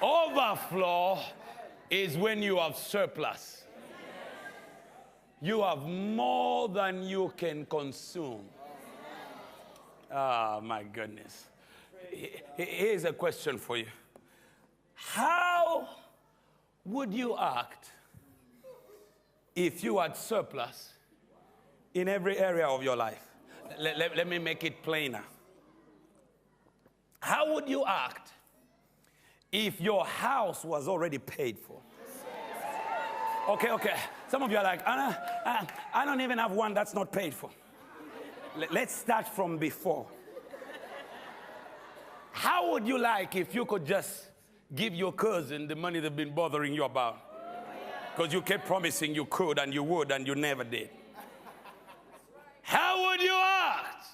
Overflow is when you have surplus. You have more than you can consume. Oh, my goodness. Here's a question for you. How would you act if you had surplus in every area of your life? Let me make it plainer. How would you act if your house was already paid for? Okay. Some of you are like, I don't even have one that's not paid for. Let's start from before. How would you like if you could just give your cousin the money they've been bothering you about? Because you kept promising you could and you would and you never did. How would you act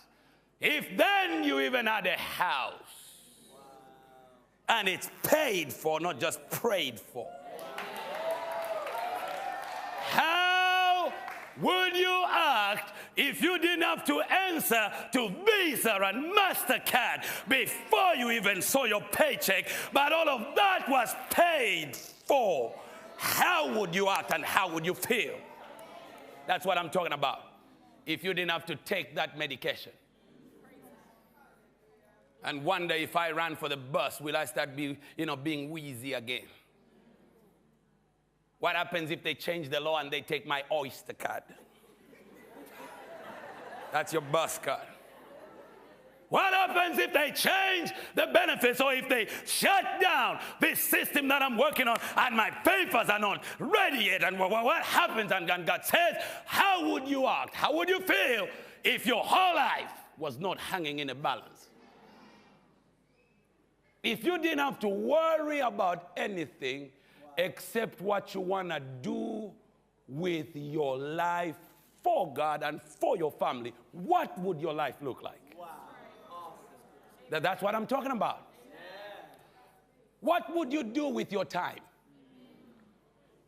if then you even had a house and it's paid for, not just prayed for? How would you act if you didn't have to answer to Visa and MasterCard before you even saw your paycheck, but all of that was paid for? How would you act and how would you feel? That's what I'm talking about. If you didn't have to take that medication. And wonder if I ran for the bus, will I start being wheezy again? What happens if they change the law and they take my Oyster card? That's your bus card. What happens if they change the benefits or if they shut down this system that I'm working on and my papers are not ready yet? And what happens? And God says, how would you act? How would you feel if your whole life was not hanging in a balance? If you didn't have to worry about anything except what you want to do with your life for God and for your family, what would your life look like? Wow. Awesome. That's what I'm talking about. Yeah. What would you do with your time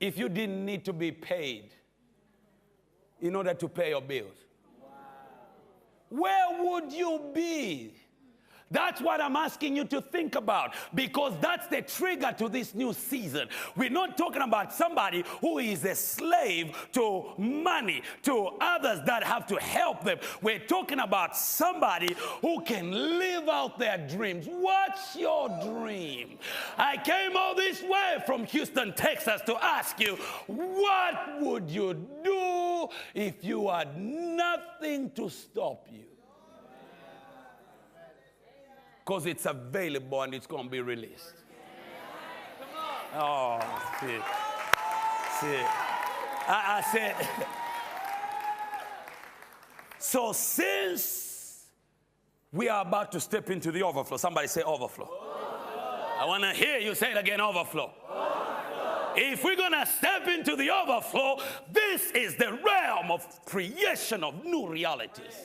if you didn't need to be paid in order to pay your bills? Wow. Where would you be? That's what I'm asking you to think about, because that's the trigger to this new season. We're not talking about somebody who is a slave to money, to others that have to help them. We're talking about somebody who can live out their dreams. What's your dream? I came all this way from Houston, Texas to ask you, what would you do if you had nothing to stop you? Because it's available and it's going to be released. Oh, see. I said, so since we are about to step into the overflow, somebody say overflow. I want to hear you say it again, overflow. If we're going to step into the overflow, this is the realm of creation of new realities.